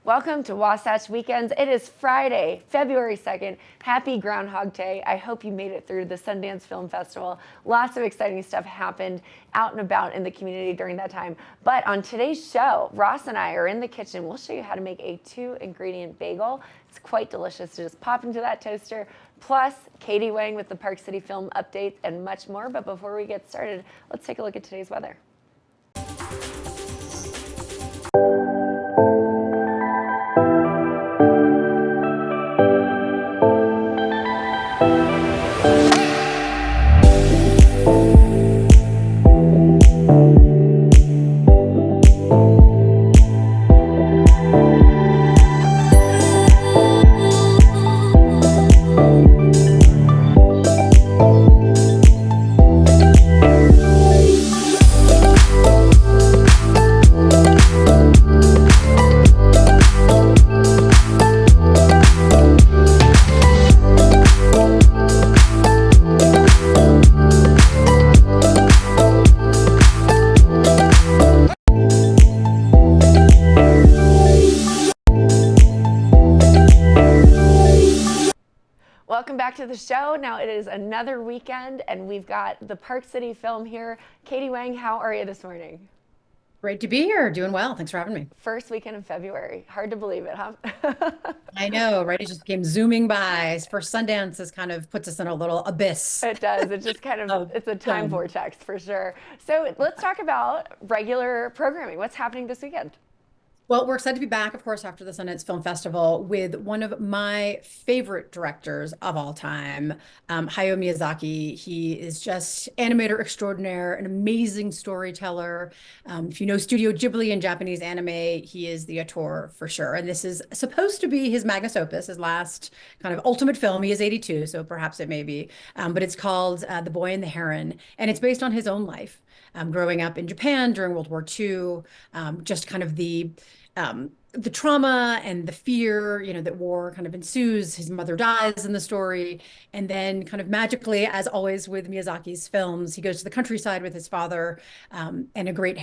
Welcome to Wasatch Weekends. It is Friday, February 2nd. Happy Groundhog Day. I hope you made it through the Sundance Film Festival. Lots of exciting stuff happened out and about in the community during that time. But on today's show, Ross and I are in the kitchen. We'll show you how to make a 2-ingredient bagel. It's quite delicious to just pop into that toaster. Plus, Katy Wang with the Park City Film updates and much more. But before we get started, let's take a look at today's weather. Welcome back to the show. Now it is another weekend and we've got the Park City Film here. Katy Wang, how are you this morning? Great to be here. Doing well. Thanks for having me. First weekend in February. Hard to believe it, huh? I know, right? It just came zooming by. First Sundance is kind of puts us in a little abyss. It does. It just kind of, it's a time vortex for sure. So let's talk about regular programming. What's happening this weekend? Well, we're excited to be back, of course, after the Sundance Film Festival with one of my favorite directors of all time, Hayao Miyazaki. He is just animator extraordinaire, an amazing storyteller. If you know Studio Ghibli in Japanese anime, he is the auteur for sure. And this is supposed to be his magnus opus, his last kind of ultimate film. He is 82, so perhaps it may be. But it's called The Boy and the Heron, and it's based on his own life. Growing up in Japan during World War II, just kind of the trauma and the fear, that war kind of ensues. His mother dies in the story. And then kind of magically, as always with Miyazaki's films, he goes to the countryside with his father, and a great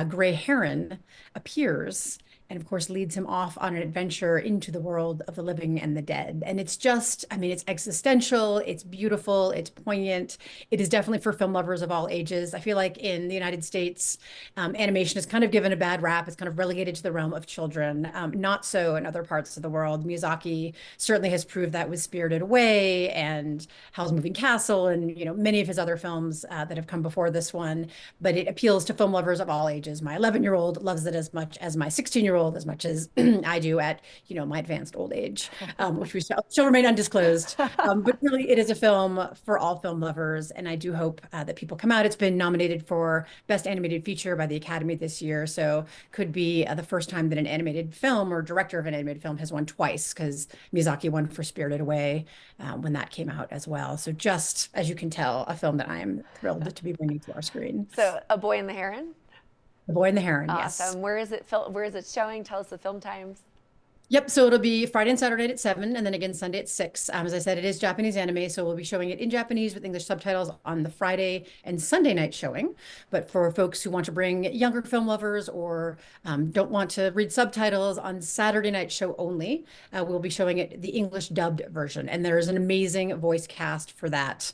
gray heron appears and of course leads him off on an adventure into the world of the living and the dead. And it's just, I mean, it's existential, it's beautiful, it's poignant. It is definitely for film lovers of all ages. I feel like in the United States, animation is kind of given a bad rap. It's kind of relegated to the realm of children. Not so in other parts of the world. Miyazaki certainly has proved that with Spirited Away and Howl's Moving Castle and, many of his other films that have come before this one. But it appeals to film lovers of all ages. My 11-year-old loves it as much as my 16-year-old, as much as I do at, my advanced old age, which we shall remain undisclosed. But really, it is a film for all film lovers, and I do hope that people come out. It's been nominated for Best Animated Feature by the Academy this year, so could be the first time that an animated film or director of an animated film has won twice, because Miyazaki won for Spirited Away when that came out as well. So just, as you can tell, a film that I am thrilled to be bringing to our screen. So, A Boy and the Heron? The Boy and the Heron, awesome. yes. Where is it showing? Tell us the film times. Yep, so it'll be Friday and Saturday at 7, and then again Sunday at 6. As I said, it is Japanese anime, so we'll be showing it in Japanese with English subtitles on the Friday and Sunday night showing. But for folks who want to bring younger film lovers or don't want to read subtitles, on Saturday night show only, we'll be showing it the English dubbed version. And there is an amazing voice cast for that.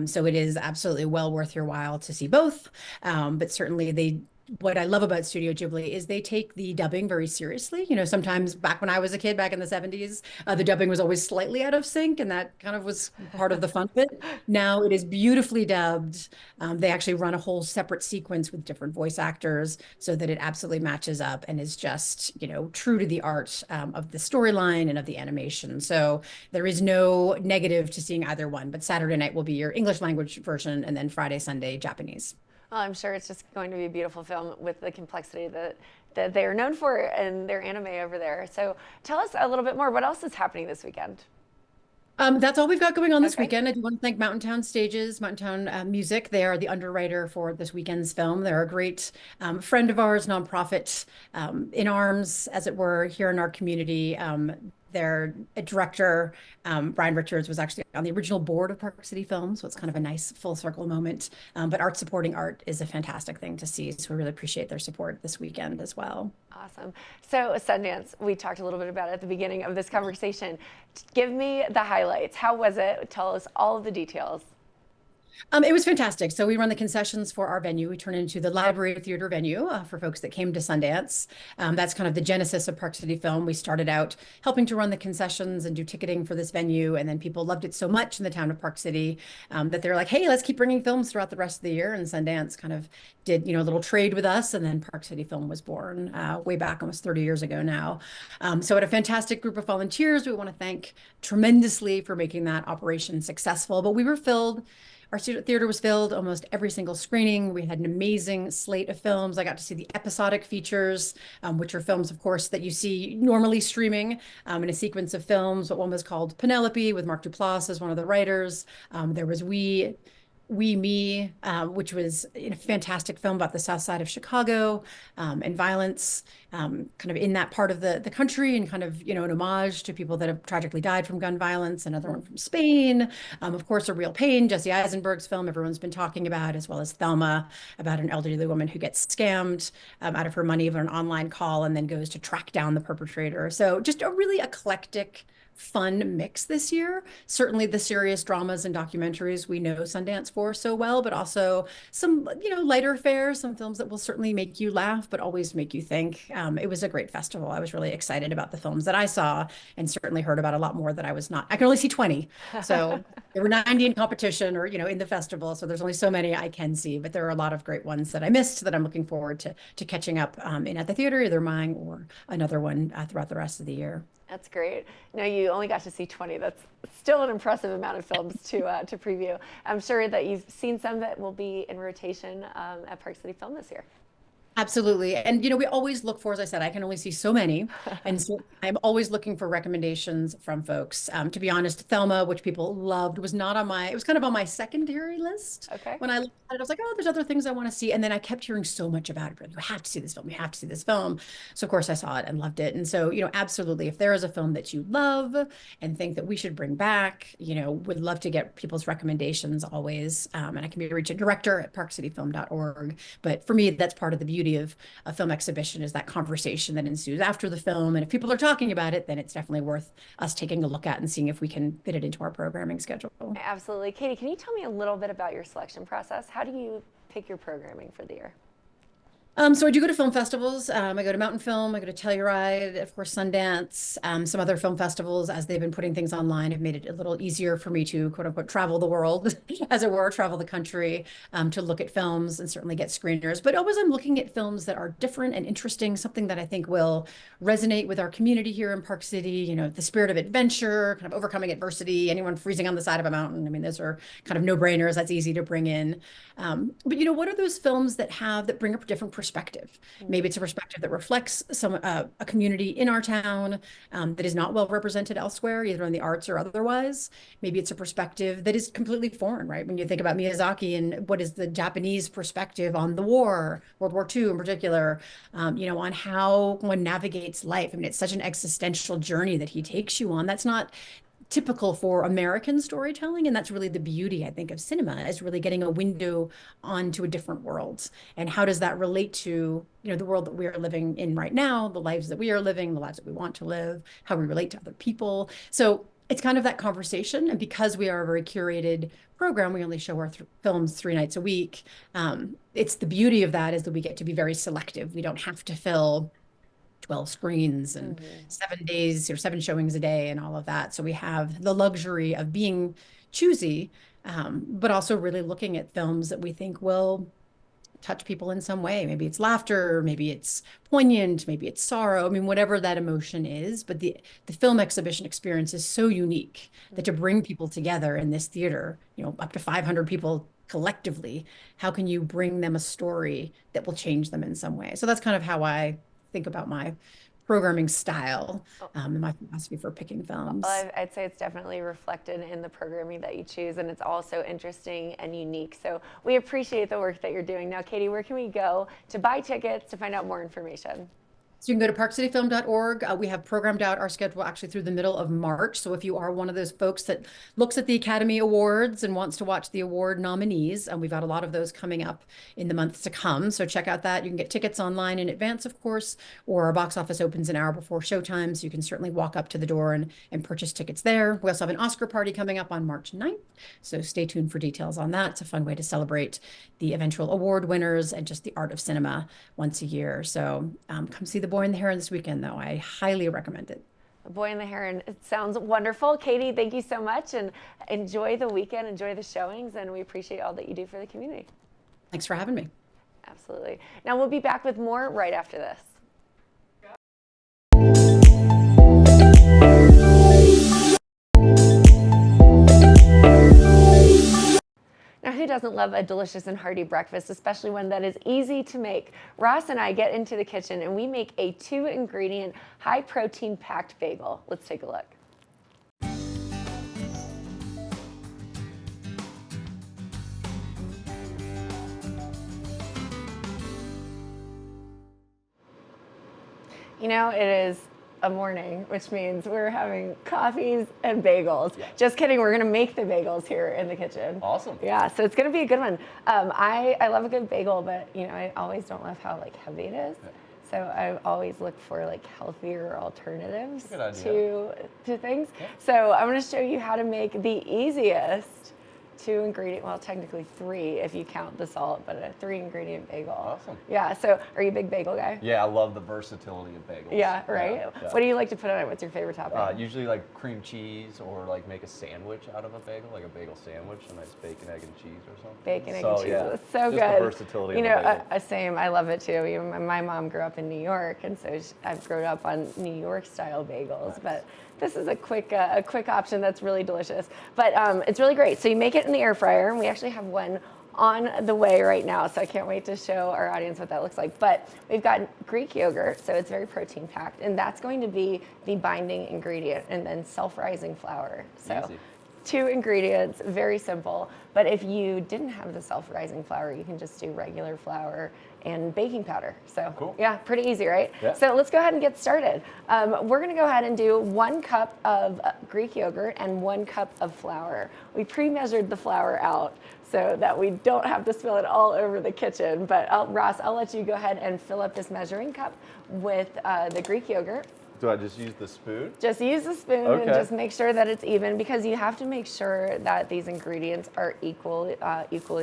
So it is absolutely well worth your while to see both. But certainly what I love about Studio Ghibli is they take the dubbing very seriously. Sometimes back when I was a kid, back in the 70s, the dubbing was always slightly out of sync, and that kind of was part of the fun of it. Now it is beautifully dubbed. They actually run a whole separate sequence with different voice actors so that it absolutely matches up and is just, true to the art of the storyline and of the animation. So there is no negative to seeing either one, but Saturday night will be your English language version, and then Friday, Sunday, Japanese. Well, I'm sure it's just going to be a beautiful film with the complexity that they are known for in their anime over there. So tell us a little bit more. What else is happening this weekend? That's all we've got going on this weekend. I do want to thank Mountain Town Stages, Mountain Town Music. They are the underwriter for this weekend's film. They're a great friend of ours, nonprofit in arms, as it were, here in our community. Their director, Brian Richards, was actually on the original board of Park City Films, so it's kind of a nice full circle moment. But art supporting art is a fantastic thing to see, so we really appreciate their support this weekend as well. Awesome. So Sundance, we talked a little bit about it at the beginning of this conversation. Give me the highlights. How was it? Tell us all of the details. It was fantastic. So we run the concessions for our venue. We turn into the library theater venue for folks that came to Sundance. That's kind of the genesis of Park City Film. We started out helping to run the concessions and do ticketing for this venue, and then people loved it so much in the town of Park City that they're like, "Hey, let's keep bringing films throughout the rest of the year." And Sundance kind of did, a little trade with us, and then Park City Film was born way back almost 30 years ago now. So, had a fantastic group of volunteers. We want to thank tremendously for making that operation successful. But we were filled. Our student theater was filled almost every single screening. We had an amazing slate of films. I got to see the episodic features, which are films, of course, that you see normally streaming in a sequence of films. But one was called Penelope with Mark Duplass as one of the writers. There was We Me, which was a fantastic film about the South Side of Chicago and violence, kind of in that part of the country, and kind of, an homage to people that have tragically died from gun violence. Another one from Spain, of course, A Real Pain, Jesse Eisenberg's film everyone's been talking about, as well as Thelma, about an elderly woman who gets scammed out of her money of an online call and then goes to track down the perpetrator. So just a really eclectic, fun mix this year. Certainly the serious dramas and documentaries we know Sundance for so well, but also some, lighter fares, some films that will certainly make you laugh, but always make you think. It was a great festival. I was really excited about the films that I saw, and certainly heard about a lot more that I was not. I can only see 20. So there were 90 in competition or, in the festival. So there's only so many I can see, but there are a lot of great ones that I missed that I'm looking forward to catching up in at the theater, either mine or another one throughout the rest of the year. That's great. No, you only got to see 20. That's still an impressive amount of films to preview. I'm sure that you've seen some that will be in rotation at Park City Film this year. Absolutely. And, we always look for, as I said, I can only see so many. And so I'm always looking for recommendations from folks. To be honest, Thelma, which people loved, was not on it was kind of on my secondary list. Okay. When I looked at it, I was like, oh, there's other things I want to see. And then I kept hearing so much about it. You have to see this film. You have to see this film. So, of course, I saw it and loved it. And so, absolutely, if there is a film that you love and think that we should bring back, would love to get people's recommendations always. And I can be reached at director@parkcityfilm.org. But for me, that's part of the beauty of a film exhibition, is that conversation that ensues after the film. And if people are talking about it, then it's definitely worth us taking a look at and seeing if we can fit it into our programming schedule. Absolutely. Katy, can you tell me a little bit about your selection process? How do you pick your programming for the year? So I do go to film festivals. I go to Mountain Film, I go to Telluride, of course, Sundance, some other film festivals. As they've been putting things online, have made it a little easier for me to, quote unquote, travel the world, as it were, travel the country, to look at films and certainly get screeners. But always I'm looking at films that are different and interesting, something that I think will resonate with our community here in Park City, the spirit of adventure, kind of overcoming adversity, anyone freezing on the side of a mountain. I mean, those are kind of no-brainers. That's easy to bring in. But what are those films that bring up different perspective? Maybe it's a perspective that reflects a community in our town that is not well represented elsewhere, either in the arts or otherwise. Maybe it's a perspective that is completely foreign, right? When you think about Miyazaki and what is the Japanese perspective on the war, World War II in particular, on how one navigates life. I mean, it's such an existential journey that he takes you on. That's not typical for American storytelling. And that's really the beauty, I think, of cinema, is really getting a window onto a different world. And how does that relate to, the world that we are living in right now, the lives that we are living, the lives that we want to live, how we relate to other people. So it's kind of that conversation. And because we are a very curated program, we only show our films 3 nights a week. It's the beauty of that, is that we get to be very selective. We don't have to fill 12 screens and 7 days or 7 showings a day and all of that. So we have the luxury of being choosy, but also really looking at films that we think will touch people in some way. Maybe it's laughter, maybe it's poignant, maybe it's sorrow. I mean, whatever that emotion is. But the film exhibition experience is so unique that to bring people together in this theater, up to 500 people collectively, how can you bring them a story that will change them in some way? So that's kind of how I think about my programming style and my philosophy for picking films. Well, I'd say it's definitely reflected in the programming that you choose, and it's also interesting and unique. So we appreciate the work that you're doing. Now, Katy, where can we go to buy tickets, to find out more information? So you can go to parkcityfilm.org. We have programmed out our schedule actually through the middle of March. So if you are one of those folks that looks at the Academy Awards and wants to watch the award nominees, and we've got a lot of those coming up in the months to come. So check out that. You can get tickets online in advance, of course, or our box office opens an hour before showtime. So you can certainly walk up to the door and purchase tickets there. We also have an Oscar party coming up on March 9th. So stay tuned for details on that. It's a fun way to celebrate the eventual award winners and just the art of cinema once a year. So come see The Boy and the Heron this weekend, though. I highly recommend it. The Boy and the Heron. It sounds wonderful. Katy, thank you so much, and enjoy the weekend, enjoy the showings, and we appreciate all that you do for the community. Thanks for having me. Absolutely. Now we'll be back with more right after this. Now, who doesn't love a delicious and hearty breakfast, especially one that is easy to make? Ross and I get into the kitchen and we make a 2-ingredient, high-protein packed bagel. Let's take a look. You know, it is a morning, which means we're having coffees and bagels. Yeah. Just kidding, we're gonna make the bagels here in the kitchen. Awesome. Yeah, so it's gonna be a good one. I love a good bagel, but you know, I always don't love how like heavy it is. Yeah. So I always look for like healthier alternatives to things. Yeah. So I'm gonna show you how to make the easiest 2-ingredient, well, technically 3 if you count the salt, but a 3-ingredient bagel. Awesome. Yeah, so are you a big bagel guy? Yeah, I love the versatility of bagels. Yeah, right? Yeah. What do you like to put on it? What's your favorite topping? Usually like cream cheese, or like make a sandwich out of a bagel, like a bagel sandwich, a nice bacon, egg, and cheese or something. Bacon, egg, and cheese. Yeah, It's so just good. The versatility of the bagel. Same. I love it too. My mom grew up in New York, and so I've grown up on New York style bagels. Nice. But this is a quick option that's really delicious. But it's really great. So you make it in the air fryer, and we actually have one on the way right now, so I can't wait to show our audience what that looks like. But we've got Greek yogurt, so it's very protein packed, and that's going to be the binding ingredient, and then self-rising flour. So easy. 2 ingredients, very simple. But if you didn't have the self-rising flour, you can just do regular flour and baking powder. So cool. Yeah, pretty easy, right? Yeah. So let's go ahead and get started. We're gonna go ahead and do 1 cup of Greek yogurt and 1 cup of flour. We pre-measured the flour out so that we don't have to spill it all over the kitchen. But Ross, I'll let you go ahead and fill up this measuring cup with the Greek yogurt. Do I just use the spoon? Just use the spoon and just make sure that it's even, because you have to make sure that these ingredients are equally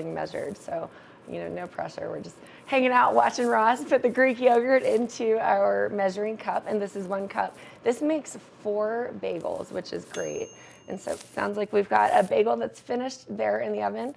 measured. So, you know, no pressure. We're just hanging out watching Ross put the Greek yogurt into our measuring cup, and this is 1 cup. This makes 4 bagels, which is great. And so it sounds like we've got a bagel that's finished there in the oven,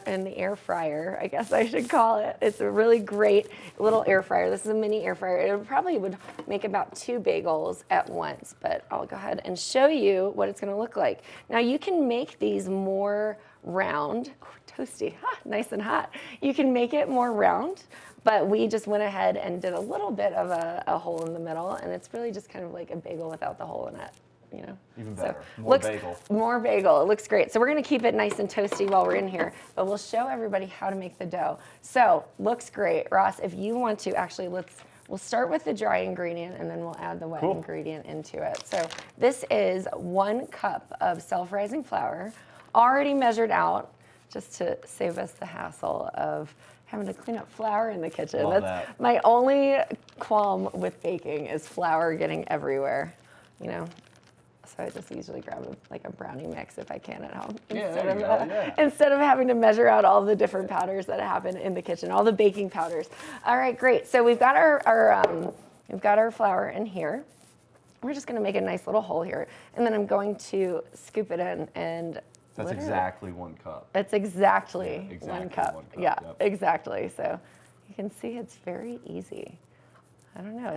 in the air fryer, I guess I should call it. It's a really great little air fryer. This is a mini air fryer. It probably would make about 2 bagels at once, but I'll go ahead and show you what it's gonna look like. Now you can make these more round, toasty, nice and hot. You can make it more round, but we just went ahead and did a little bit of a hole in the middle, and it's really just kind of like a bagel without the hole in it. You know, even better. So more bagel. More bagel. It looks great. So we're going to keep it nice and toasty while we're in here, but we'll show everybody how to make the dough. So looks great, Ross. If you want to, actually, we'll start with the dry ingredient, and then we'll add the wet ingredient into it. So this is 1 cup of self-rising flour, already measured out, just to save us the hassle of having to clean up flour in the kitchen. That's my only qualm with baking, is flour getting everywhere, you know. So I just usually grab a brownie mix if I can at home, instead of having to measure out all the different powders that happen in the kitchen, all the baking powders. All right, great. So we've got our flour in here. We're just going to make a nice little hole here, and then I'm going to scoop it in and. That's exactly 1 cup. It's exactly 1 cup. 1 cup. Yeah, exactly. So you can see it's very easy. I don't know.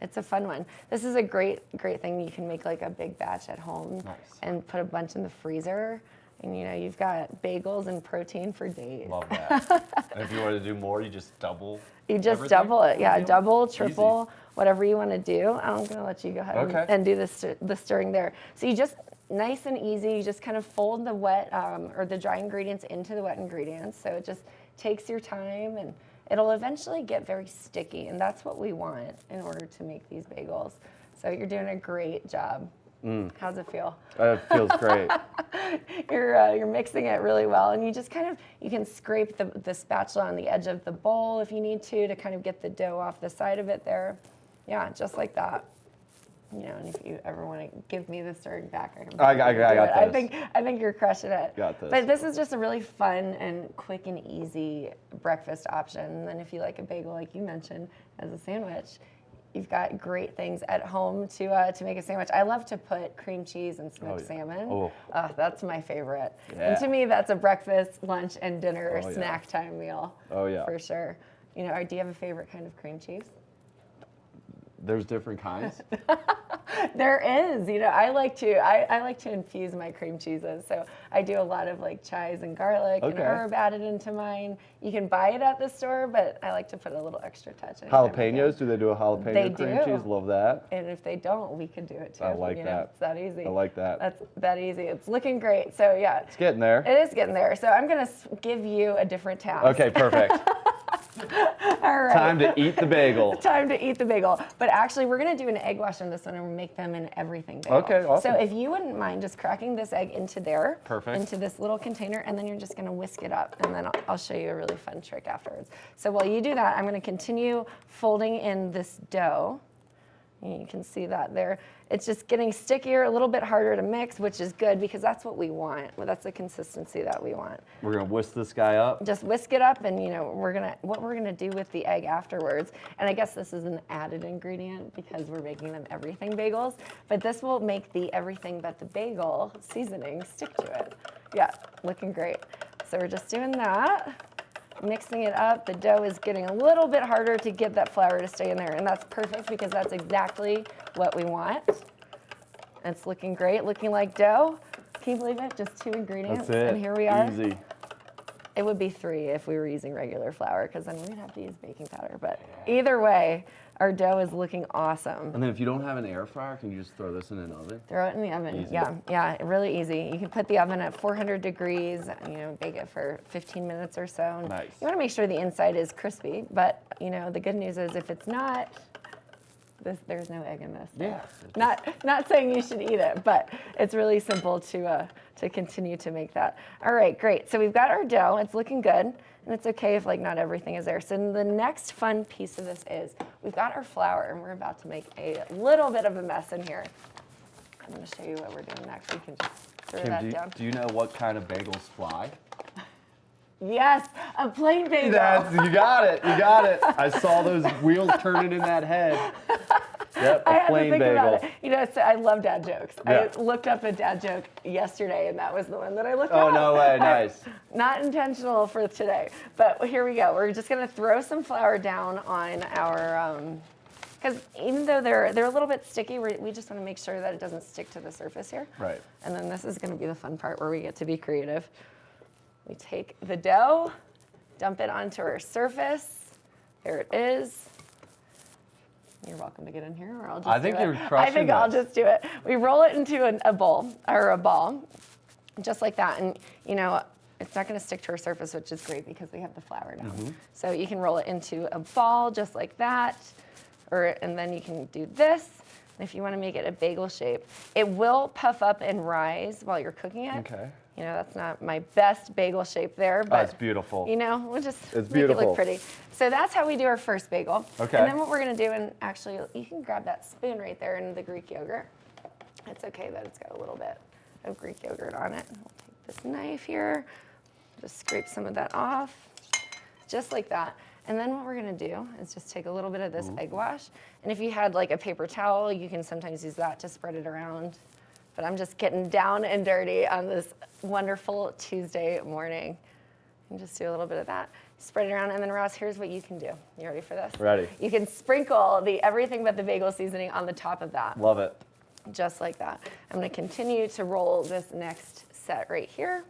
It's a fun one. This is a great thing. You can make like a big batch at home and put a bunch in the freezer. And you know, you've got bagels and protein for days. Love that. And if you want to do more, you just double. You just double it. Yeah, double, triple, whatever you want to do. I'm going to let you go ahead and do the stirring there. So you just, nice and easy, you just kind of fold the wet or the dry ingredients into the wet ingredients. So it just takes your time, and it'll eventually get very sticky, and that's what we want in order to make these bagels. So you're doing a great job. How's it feel? It feels great. You're mixing it really well, and you just you can scrape the spatula on the edge of the bowl if you need to kind of get the dough off the side of it there. Yeah, just like that. And if you ever want to give me the stirring back, I got this. I think you're crushing it. Got this. But this is just a really fun and quick and easy breakfast option. And then if you like a bagel, like you mentioned, as a sandwich, you've got great things at home to make a sandwich. I love to put cream cheese and smoked salmon. Oh. That's my favorite. Yeah. And to me, that's a breakfast, lunch, and dinner snack time meal. Oh, yeah. For sure. Do you have a favorite kind of cream cheese? There's different kinds. There is, I like to infuse my cream cheeses. So I do a lot of like chives and garlic and herb added into mine. You can buy it at the store, but I like to put a little extra touch in. Jalapenos, do they do a jalapeno They cream do. cheese? Love that. And if they don't, we can do it too. I like that. It's that easy. I like that. That's that easy. It's looking great. So yeah. It's getting there. It is getting there. So I'm going to give you a different task. Okay, perfect. All right. Time to eat the bagel. Time to eat the bagel. But actually, we're going to do an egg wash on this one and we'll make them an everything bagel. Okay, awesome. So if you wouldn't mind just cracking this egg into there. Perfect. Into this little container, and then you're just going to whisk it up. And then I'll show you a really fun trick afterwards. So while you do that, I'm going to continue folding in this dough. You can see that there. It's just getting stickier, a little bit harder to mix, which is good because that's what we want. That's the consistency that we want. We're gonna whisk this guy up. Just whisk it up, and what we're gonna do with the egg afterwards. And I guess this is an added ingredient because we're making them everything bagels. But this will make the everything but the bagel seasoning stick to it. Yeah, looking great. So we're just doing that. Mixing it up. The dough is getting a little bit harder to get that flour to stay in there, and that's perfect because that's exactly what we want. It's looking great, looking like dough. Can you believe it? Just 2 ingredients, That's it. and here we are. Easy. It would be 3 if we were using regular flour, because then we'd have to use baking powder. But either way, our dough is looking awesome. And then if you don't have an air fryer, can you just throw this in an oven? Throw it in the oven. Easy. Yeah, really easy. You can put the oven at 400 degrees, bake it for 15 minutes or so. Nice. You want to make sure the inside is crispy, but the good news is if it's not, there's no egg in this. Yeah. Not saying you should eat it, but it's really simple to continue to make that. All right, great. So we've got our dough. It's looking good, and it's okay if not everything is there. So the next fun piece of this is we've got our flour, and we're about to make a little bit of a mess in here. I'm going to show you what we're doing next. We can just throw Kim, that down. do you know what kind of bagels fly? Yes, a plain bagel. You got it. You got it. I saw those wheels turning in that head. Yep, I a had to plain think bagel. about it. So I love dad jokes. Yeah. I looked up a dad joke yesterday, and that was the one that I looked up. Oh, no way. Nice. Not intentional for today, but here we go. We're just going to throw some flour down on our, because even though they're a little bit sticky, we just want to make sure that it doesn't stick to the surface here. Right. And then this is going to be the fun part where we get to be creative. We take the dough, dump it onto our surface. There it is. You're welcome to get in here, or I'll just I think do it. you're crushing I think I'll this. just do it. We roll it into a bowl, or a ball, just like that. And, it's not going to stick to our surface, which is great because we have the flour down. Mm-hmm. So you can roll it into a ball just like that, and then you can do this. And if you want to make it a bagel shape, it will puff up and rise while you're cooking it. Okay. That's not my best bagel shape there, but it's beautiful. we'll just It's make it beautiful. look pretty. So that's how we do our first bagel. Okay. And then what we're gonna do, and actually you can grab that spoon right there in the Greek yogurt. It's okay that it's got a little bit of Greek yogurt on it. We'll take this knife here, just scrape some of that off, just like that. And then what we're gonna do is just take a little bit of this egg wash. And if you had like a paper towel, you can sometimes use that to spread it around. But I'm just getting down and dirty on this wonderful Tuesday morning. And just do a little bit of that. Spread it around, and then Ross, here's what you can do. You ready for this? Ready. You can sprinkle the everything but the bagel seasoning on the top of that. Love it. Just like that. I'm gonna continue to roll this next set right here.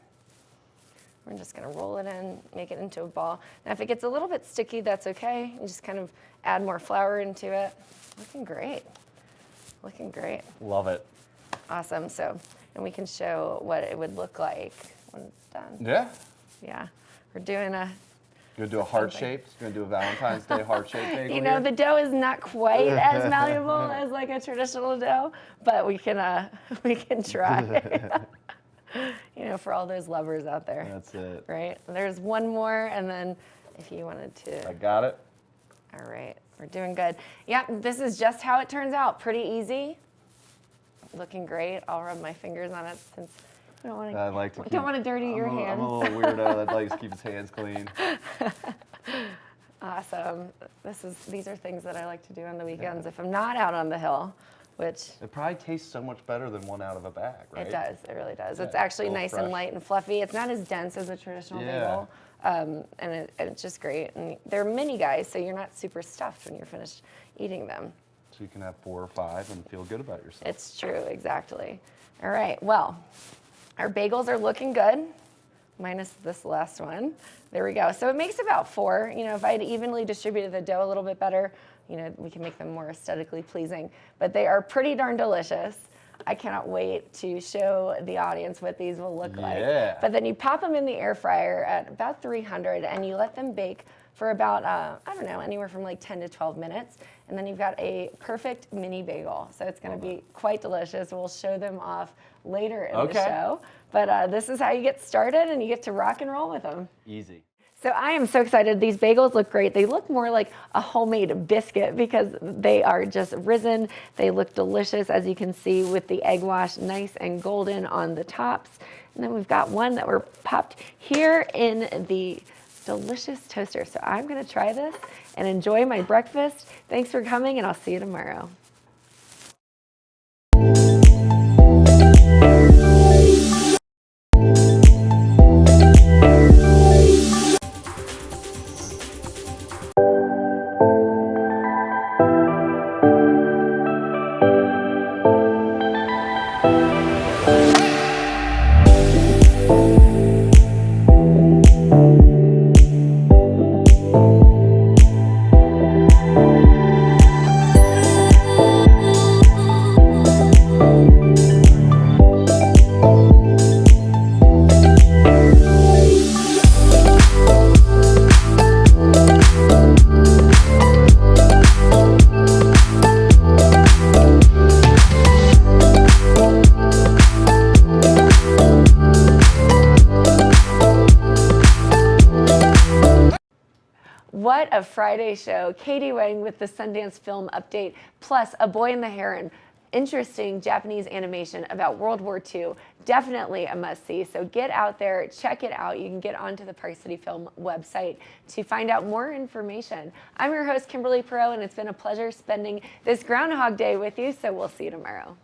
We're just gonna roll it in, make it into a ball. Now if it gets a little bit sticky, that's okay. You just kind of add more flour into it. Looking great. Looking great. Love it. Awesome. So, and we can show what it would look like when it's done. Yeah. Yeah. We're doing a Gonna do a heart shaped. Gonna do a Valentine's Day heart shaped bagel. You know, here? the dough is not quite as malleable as like a traditional dough, but we can try. You know, for all those lovers out there. That's it. Right? There's one more, and then if you wanted to. I got it. All right, we're doing good. Yep, this is just how it turns out. Pretty easy. Looking great. I'll rub my fingers on it since we don't want to dirty your hands. I'm a little weirdo that likes to keep his hands clean. Awesome. These are things that I like to do on the weekends if I'm not out on the hill, which It probably tastes so much better than one out of a bag, right? it does. It really does. Yeah, It's actually a little nice and fresh. light and fluffy. It's not as dense as a traditional bagel, and it's just great. And they're mini guys, so you're not super stuffed when you're finished eating them. So you can have 4 or 5 and feel good about yourself. It's true, exactly. All right, well, our bagels are looking good, minus this last one. There we go. So it makes about 4. You know, if I had evenly distributed the dough a little bit better, you know, we can make them more aesthetically pleasing. But they are pretty darn delicious. I cannot wait to show the audience what these will look like. But then you pop them in the air fryer at about 300 and you let them bake for about, I don't know, anywhere from like 10 to 12 minutes. And then you've got a perfect mini bagel. So it's going to be quite delicious. We'll show them off later in the show. But this is how you get started, and you get to rock and roll with them. Easy. So I am so excited. These bagels look great. They look more like a homemade biscuit because they are just risen. They look delicious, as you can see, with the egg wash nice and golden on the tops. And then we've got one that were popped here in the delicious toaster. So I'm going to try this and enjoy my breakfast. Thanks for coming, and I'll see you tomorrow. What a Friday show. Katy Wang with the Sundance Film Update, plus A Boy and the Heron. Interesting Japanese animation about World War II. Definitely a must-see. So get out there, check it out. You can get onto the Park City Film website to find out more information. I'm your host, Kimberly Perot, and it's been a pleasure spending this Groundhog Day with you, so we'll see you tomorrow.